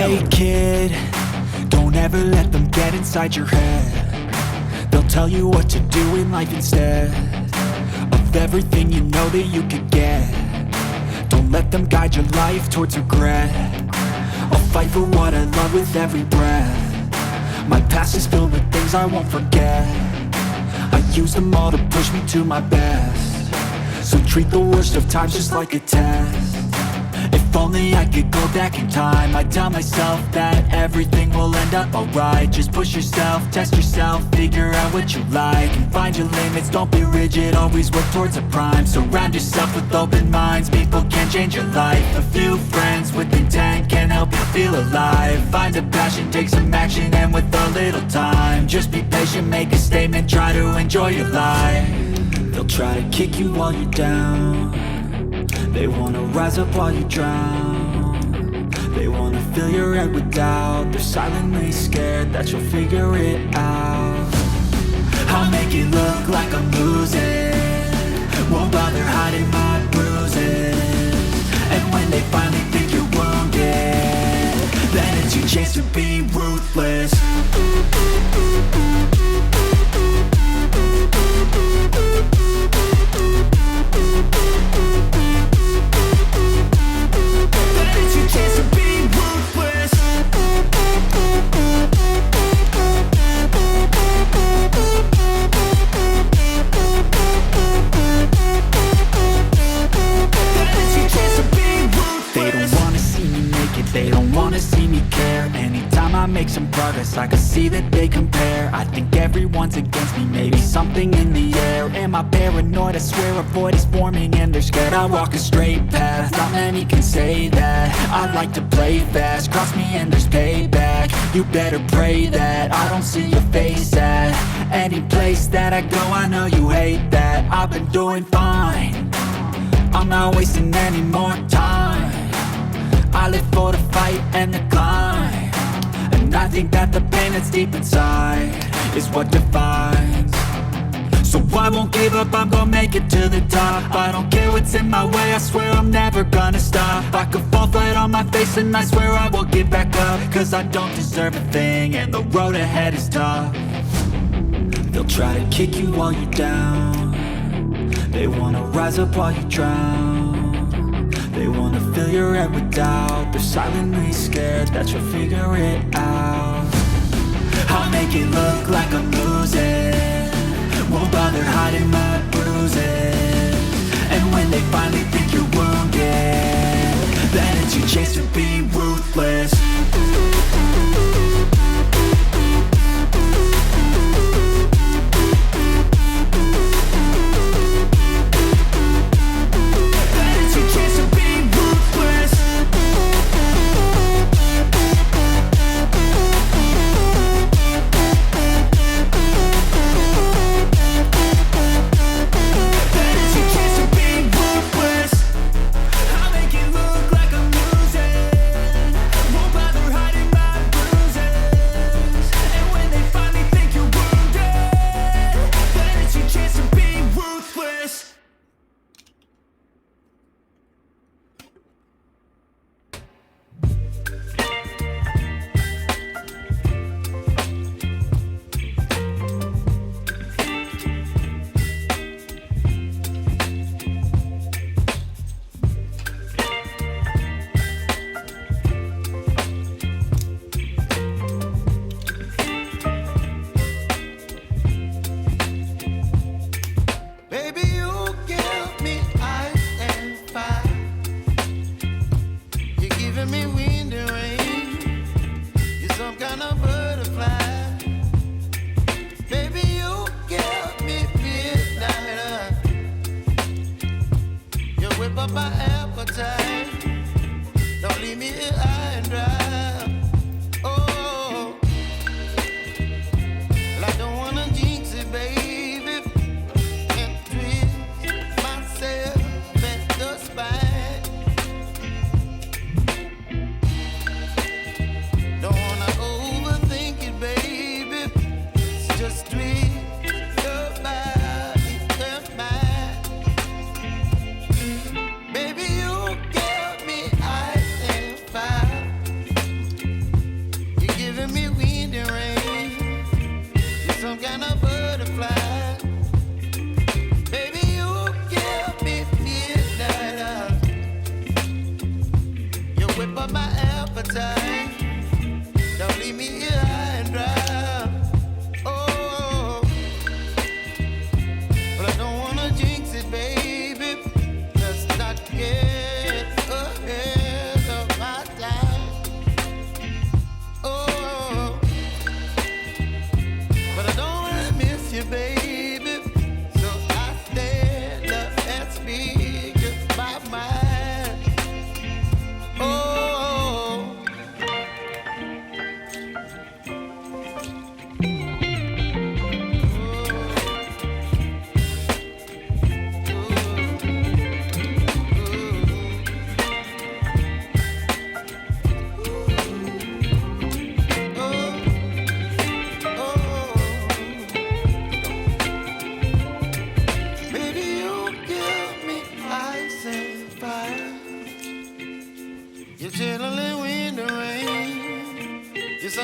Hey kid, don't ever let them get inside your head. They'll tell you what to do in life instead of everything you know that you could get. Don't let them guide your life towards regret. I'll fight for what I love with every breath. My past is filled with things I won't forget. I use them all to push me to my best. So treat the worst of times just like a test. If only I could go back in time, I'd tell myself that everything will end up alright. Just push yourself, test yourself, figure out what you like, and find your limits, don't be rigid, always work towards a prime. Surround yourself with open minds, people can change your life. A few friends with intent can help you feel alive. Find a passion, take some action, and with a little time, just be patient, make a statement, try to enjoy your life. They'll try to kick you while you're down. They wanna rise up while you drown. They wanna fill your head with doubt. They're silently scared that you'll figure it out. I'll make it look like I'm losing, won't bother hiding my bruises. And when they finally think you're wounded, then it's your chance to be ruthless. They don't wanna see me care. Anytime I make some progress, I can see that they compare. I think everyone's against me, maybe something in the air. Am I paranoid? I swear a void is forming and they're scared. I walk a straight path, not many can say that. I like to play fast, cross me and there's payback. You better pray that I don't see your face at any place that I go. I know you hate that. I've been doing fine, I'm not wasting any more time. I live for the fight and the climb, and I think that the pain that's deep inside is what defines. So I won't give up, I'm gonna make it to the top. I don't care what's in my way, I swear I'm never gonna stop. I could fall flat on my face and I swear I will get back up, cause I don't deserve a thing and the road ahead is tough. They'll try to kick you while you're down. They wanna rise up while you drown. They wanna fill your head with doubt. They're silently scared that you'll figure it out. I'll make it look like I'm losing, won't bother hiding my bruises. And when they finally think you're wounded, then it's your chance to be ruthless. Won't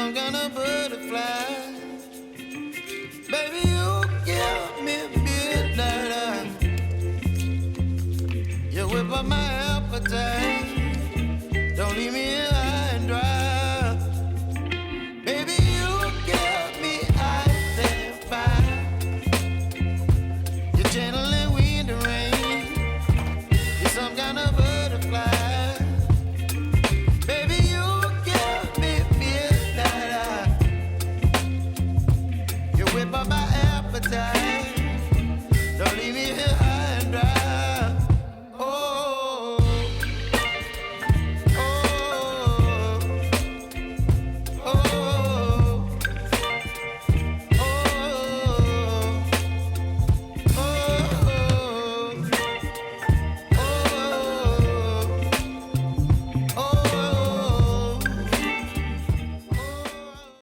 some kind of butterfly. Baby, you give me midnight. You whip up my appetite. Don't leave me